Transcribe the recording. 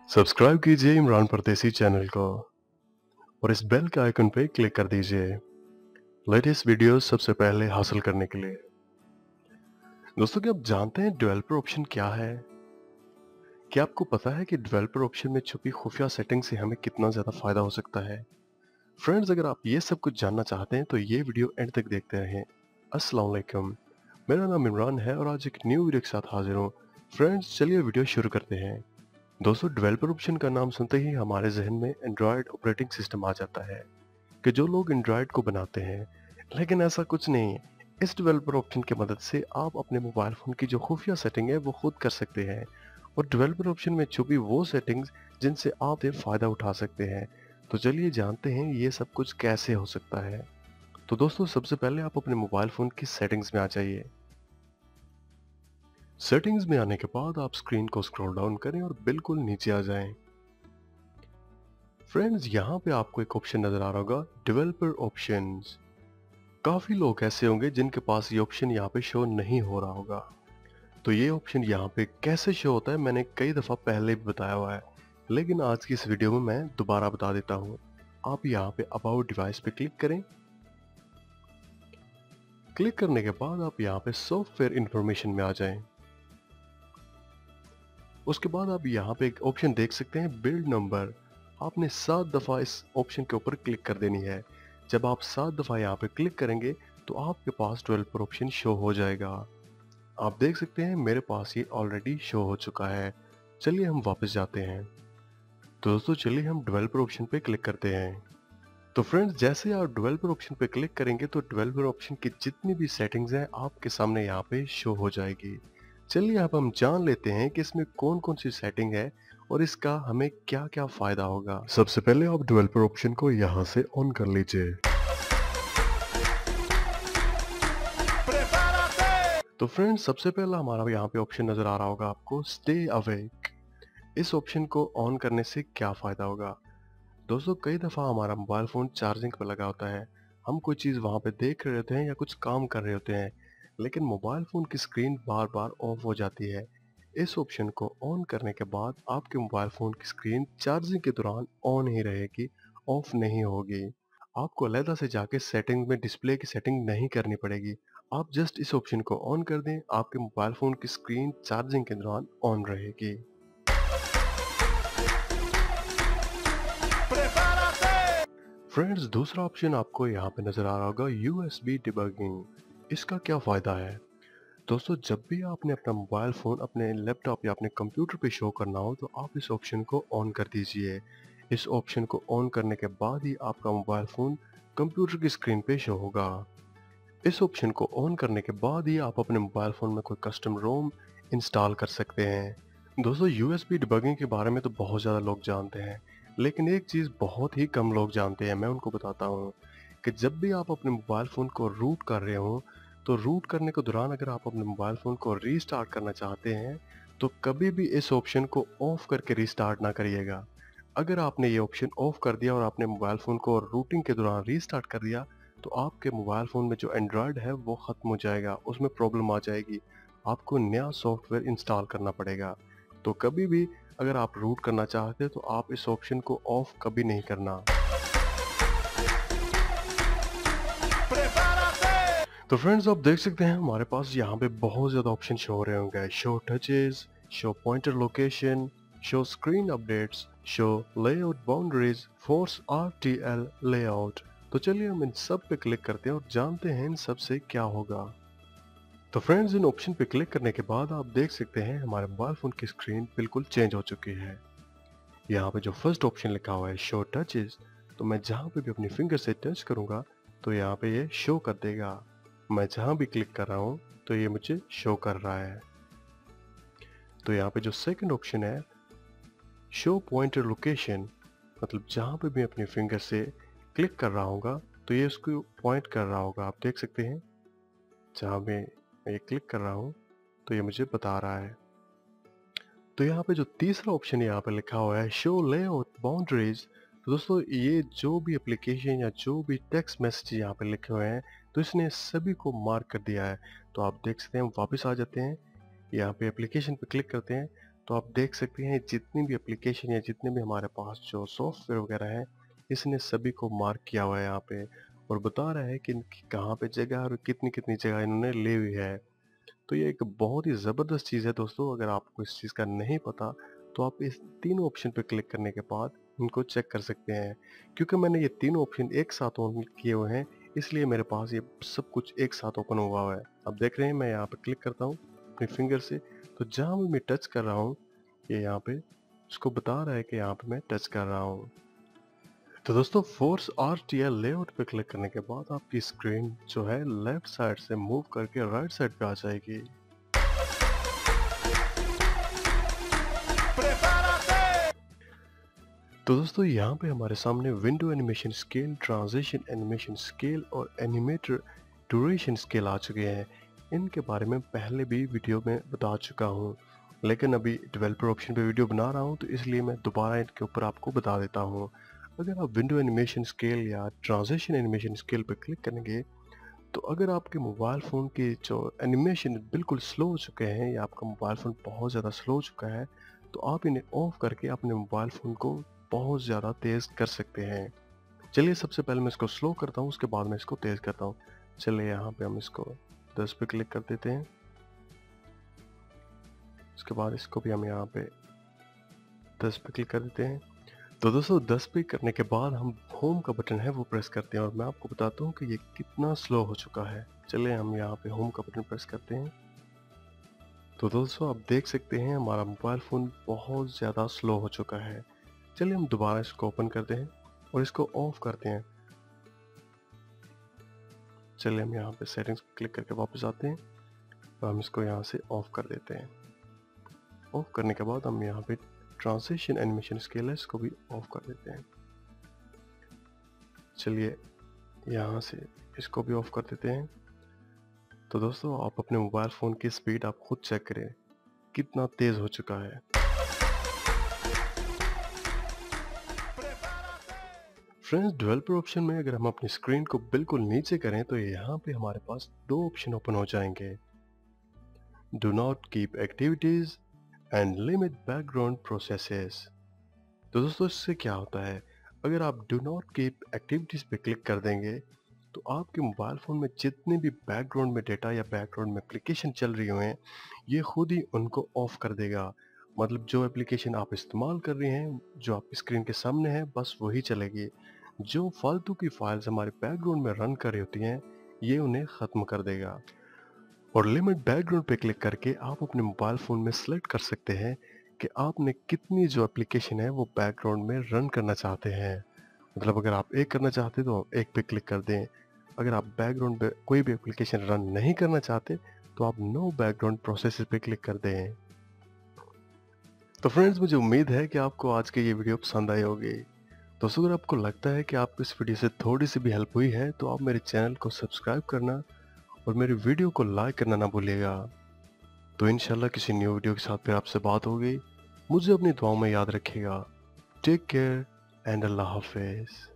Subscribe कीजिए इमरान परदेसी channel को और इस बेल के आइकन पे क्लिक कर दीजिए लेटेस्ट वीडियोस सबसे पहले हासिल करने के लिए। दोस्तों, क्या आप जानते हैं डेवलपर ऑप्शन क्या है? क्या आपको पता है कि डेवलपर ऑप्शन में छुपी खुफिया सेटिंग से हमें कितना ज़्यादा फ़ायदा हो सकता है? फ्रेंड्स, अगर आप ये सब कुछ जानना चाहते हैं तो ये वीडियो एंड तक देखते रहें। अस्सलाम वालेकुम, मेरा नाम इमरान है और आज एक न्यू वीडियो के साथ हाजिर हूँ। फ्रेंड्स, चलिए वीडियो शुरू करते हैं। दोस्तों, डेवलपर ऑप्शन का नाम सुनते ही हमारे जहन में एंड्रॉयड ऑपरेटिंग सिस्टम आ जाता है कि जो लोग एंड्रॉयड को बनाते हैं, लेकिन ऐसा कुछ नहीं है। इस डेवलपर ऑप्शन की मदद से आप अपने मोबाइल फ़ोन की जो खुफिया सेटिंग है वो खुद कर सकते हैं और डेवलपर ऑप्शन में छुपी वो सेटिंग्स जिनसे आप ये फ़ायदा उठा सकते हैं। तो चलिए जानते हैं ये सब कुछ कैसे हो सकता है। तो दोस्तों, सबसे पहले आप अपने मोबाइल फ़ोन की सेटिंग्स में आ जाइए। सेटिंग्स में आने के बाद आप स्क्रीन को स्क्रॉल डाउन करें और बिल्कुल नीचे आ जाएं। फ्रेंड्स, यहाँ पे आपको एक ऑप्शन नज़र आ रहा होगा, डेवलपर ऑप्शंस। काफ़ी लोग ऐसे होंगे जिनके पास ये ऑप्शन यहाँ पे शो नहीं हो रहा होगा। तो ये ऑप्शन यहाँ पे कैसे शो होता है मैंने कई दफ़ा पहले भी बताया हुआ है, लेकिन आज की इस वीडियो में मैं दोबारा बता देता हूँ। आप यहाँ पे अबाउट डिवाइस पे क्लिक करें। क्लिक करने के बाद आप यहाँ पे सॉफ्टवेयर इंफॉर्मेशन में आ जाएं। उसके बाद आप यहाँ पे एक ऑप्शन देख सकते हैं, बिल्ड नंबर। आपने 7 दफ़ा इस ऑप्शन के ऊपर क्लिक कर देनी है। जब आप 7 दफ़ा यहाँ पे क्लिक करेंगे तो आपके पास डेवलपर ऑप्शन शो हो जाएगा। आप देख सकते हैं मेरे पास ये ऑलरेडी शो हो चुका है। चलिए हम वापस जाते हैं। तो दोस्तों, चलिए हम डेवलपर ऑप्शन पे क्लिक करते हैं। तो फ्रेंड्स, जैसे आप डेवलपर ऑप्शन पे क्लिक करेंगे तो डेवलपर ऑप्शन की जितनी भी सेटिंग्स हैं आपके सामने यहाँ पे शो हो जाएगी। चलिए अब हम जान लेते हैं कि इसमें कौन कौन सी सेटिंग है और इसका हमें क्या क्या फायदा होगा। सबसे पहले आप डेवलपर ऑप्शन को यहाँ से ऑन कर लीजिए। तो फ्रेंड्स, सबसे पहला हमारा यहाँ पे ऑप्शन नजर आ रहा होगा आपको, स्टे अवेक। इस ऑप्शन को ऑन करने से क्या फ़ायदा होगा? दोस्तों, कई दफ़ा हमारा मोबाइल फ़ोन चार्जिंग पे लगा होता है। हम कोई चीज़ वहाँ पे देख रहे होते हैं या कुछ काम कर रहे होते हैं, लेकिन मोबाइल फ़ोन की स्क्रीन बार बार ऑफ हो जाती है। इस ऑप्शन को ऑन करने के बाद आपके मोबाइल फ़ोन की स्क्रीन चार्जिंग के दौरान ऑन ही रहेगी, ऑफ नहीं होगी। आपको अलहदा से जाके सेटिंग में डिस्प्ले की सेटिंग नहीं करनी पड़ेगी। आप जस्ट इस ऑप्शन को ऑन कर दें, आपके मोबाइल फ़ोन की स्क्रीन चार्जिंग के दौरान ऑन रहेगी। फ्रेंड्स, दूसरा ऑप्शन आपको यहाँ पे नज़र आ रहा होगा, USB डिबगिंग। इसका क्या फ़ायदा है? दोस्तों, जब भी आपने अपना मोबाइल फ़ोन अपने लैपटॉप या अपने कंप्यूटर पे शो करना हो तो आप इस ऑप्शन को ऑन कर दीजिए। इस ऑप्शन को ऑन करने के बाद ही आपका मोबाइल फ़ोन कंप्यूटर की स्क्रीन पे शो होगा। इस ऑप्शन को ऑन करने के बाद ही आप अपने मोबाइल फ़ोन में कोई कस्टम रोम इंस्टॉल कर सकते हैं। दोस्तों, USB डिबगिंग के बारे में तो बहुत ज़्यादा लोग जानते हैं, लेकिन एक चीज़ बहुत ही कम लोग जानते हैं। मैं उनको बताता हूँ कि जब भी आप अपने मोबाइल फ़ोन को रूट कर रहे हो तो रूट करने के दौरान अगर आप अपने मोबाइल फ़ोन को रीस्टार्ट करना चाहते हैं तो कभी भी इस ऑप्शन को ऑफ करके रीस्टार्ट ना करिएगा। अगर आपने ये ऑप्शन ऑफ कर दिया और आपने मोबाइल फ़ोन को रूटिंग के दौरान रीस्टार्ट कर दिया तो आपके मोबाइल फ़ोन में जो एंड्रॉयड है वो ख़त्म हो जाएगा, उसमें प्रॉब्लम आ जाएगी। आपको नया सॉफ्टवेयर इंस्टॉल करना पड़ेगा। तो कभी भी अगर आप रूट करना चाहते हैं तो आप इस ऑप्शन को ऑफ कभी नहीं करना। तो फ्रेंड्स, आप देख सकते हैं हमारे पास यहाँ पे बहुत ज़्यादा ऑप्शन शो हो रहे होंगे, show touches, show pointer location, show screen updates, show layout boundaries, force RTL layout. तो चलिए हम इन सब पे क्लिक करते हैं और जानते हैं इन सब से क्या होगा। तो फ्रेंड्स, इन ऑप्शन पे क्लिक करने के बाद आप देख सकते हैं हमारे मोबाइल फ़ोन की स्क्रीन बिल्कुल चेंज हो चुकी है। यहाँ पे जो फर्स्ट ऑप्शन लिखा हुआ है, शो टचेस, तो मैं जहाँ पे भी अपनी फिंगर से टच करूँगा तो यहाँ पे ये शो कर देगा। मैं जहाँ भी क्लिक कर रहा हूँ तो ये मुझे शो कर रहा है। तो यहाँ पे जो सेकंड ऑप्शन है, शो पॉइंटर लोकेशन, मतलब जहाँ पे भी अपनी फिंगर से क्लिक कर रहा होगा तो ये उसको पॉइंट कर रहा होगा। आप देख सकते हैं जहाँ मैं ये क्लिक कर रहा हूँ तो ये मुझे बता रहा है। तो यहाँ पे जो तीसरा ऑप्शन यहाँ पे लिखा हुआ है, शो लेआउट बाउंड्रीज, तो दोस्तों ये जो भी एप्लीकेशन या जो भी टेक्स्ट मैसेज यहाँ पे लिखे हुए हैं तो इसने सभी को मार्क कर दिया है। तो आप देख सकते हैं, वापस आ जाते हैं, यहाँ पे एप्लीकेशन पे क्लिक करते हैं तो आप देख सकते हैं जितनी भी एप्लीकेशन या जितने भी हमारे पास जो सॉफ्टवेयर वगैरह है, इसने सभी को मार्क किया हुआ है यहाँ पे और बता रहा है कि इनकी कहाँ पे जगह और कितनी कितनी जगह इन्होंने ली हुई है। तो ये एक बहुत ही ज़बरदस्त चीज़ है दोस्तों। अगर आपको इस चीज़ का नहीं पता तो आप इस तीनों ऑप्शन पे क्लिक करने के बाद इनको चेक कर सकते हैं। क्योंकि मैंने ये तीनों ऑप्शन एक साथ ऑन किए हुए हैं, इसलिए मेरे पास ये सब कुछ एक साथ ओपन हुआ हुआ है। अब देख रहे हैं मैं यहाँ पे क्लिक करता हूँ अपनी फिंगर से, तो जहाँ भी मैं टच कर रहा हूँ ये यहाँ पे उसको बता रहा है कि यहाँ पे मैं टच कर रहा हूँ। तो दोस्तों फोर्स RTL लेआउट पे क्लिक करने के बाद आपकी स्क्रीन जो है लेफ्ट साइड से मूव करके राइट साइड पे आ जाएगी। तो दोस्तों यहाँ पे हमारे सामने window animation scale, transition animation scale और एनिमेटर ड्यूरेशन स्केल आ चुके हैं। इनके बारे में पहले भी वीडियो में बता चुका हूँ, लेकिन अभी डेवलपर ऑप्शन पे वीडियो बना रहा हूँ तो इसलिए मैं दोबारा इनके ऊपर आपको बता देता हूँ। अगर आप विंडो एनिमेशन स्केल या ट्रांजिशन एनिमेशन स्केल पर क्लिक करेंगे तो अगर आपके मोबाइल फ़ोन की जो एनिमेशन बिल्कुल स्लो हो चुके हैं या आपका मोबाइल फ़ोन बहुत ज़्यादा स्लो हो चुका है, तो आप इन्हें ऑफ करके अपने मोबाइल फ़ोन को बहुत ज़्यादा तेज़ कर सकते हैं। चलिए सबसे पहले मैं इसको स्लो करता हूँ, उसके बाद मैं इसको तेज़ करता हूँ। चलिए यहाँ पे हम इसको 10 पे क्लिक कर देते हैं। उसके बाद इसको भी हम यहाँ पे 10 पे क्लिक कर देते हैं। तो दोस्तों 10 पे करने के बाद हम होम का बटन है वो प्रेस करते हैं और मैं आपको बताता हूँ कि ये कितना स्लो हो चुका है। चलिए हम यहाँ पे होम का बटन प्रेस करते हैं। तो दोस्तों आप देख सकते हैं हमारा मोबाइल फ़ोन बहुत ज़्यादा स्लो हो चुका है। चलिए हम दोबारा इसको ओपन करते हैं और इसको ऑफ करते हैं। चलिए हम यहाँ पे सेटिंग्स पे क्लिक करके वापस आते हैं और हम इसको यहाँ से ऑफ कर देते हैं। ऑफ करने के बाद हम यहाँ पे ट्रांजिशन एनिमेशन स्केल है इसको भी ऑफ कर देते हैं। चलिए यहाँ से इसको भी ऑफ कर देते हैं। तो दोस्तों आप अपने मोबाइल फ़ोन की स्पीड आप खुद चेक करें कितना तेज़ हो चुका है। फ्रेंड्स डेवलपर ऑप्शन में अगर हम अपनी स्क्रीन को बिल्कुल नीचे करें तो यहाँ पे हमारे पास दो ऑप्शन ओपन हो जाएंगे, do not keep activities and limit background processes. तो दोस्तों इससे क्या होता है, अगर आप डू नॉट कीप एक्टिविटीज पे क्लिक कर देंगे तो आपके मोबाइल फ़ोन में जितने भी बैकग्राउंड में डेटा या बैकग्राउंड में एप्लीकेशन चल रही हुए हैं ये खुद ही उनको ऑफ कर देगा। मतलब जो एप्लीकेशन आप इस्तेमाल कर रहे हैं जो आपकी स्क्रीन के सामने है बस वही चलेगी। जो फालतू की फाइल्स हमारे बैकग्राउंड में रन कर रही होती हैं ये उन्हें ख़त्म कर देगा। और लिमिट बैकग्राउंड पे क्लिक करके आप अपने मोबाइल फ़ोन में सेलेक्ट कर सकते हैं कि आपने कितनी जो एप्लीकेशन है वो बैकग्राउंड में रन करना चाहते हैं। मतलब अगर आप एक करना चाहते तो आप एक पे क्लिक कर दें। अगर आप बैकग्राउंड पे कोई भी एप्लीकेशन रन नहीं करना चाहते तो आप नो बैकग्राउंड प्रोसेस पे क्लिक कर दें। तो फ्रेंड्स मुझे उम्मीद है कि आपको आज की ये वीडियो पसंद आई होगी। दोस्तों अगर आपको लगता है कि आपको इस वीडियो से थोड़ी सी भी हेल्प हुई है तो आप मेरे चैनल को सब्सक्राइब करना और मेरे वीडियो को लाइक करना ना भूलिएगा। तो इंशाल्लाह किसी न्यू वीडियो के साथ फिर आपसे बात होगी। मुझे अपनी दुआओं में याद रखिएगा। टेक केयर एंड अल्लाह हाफिज़।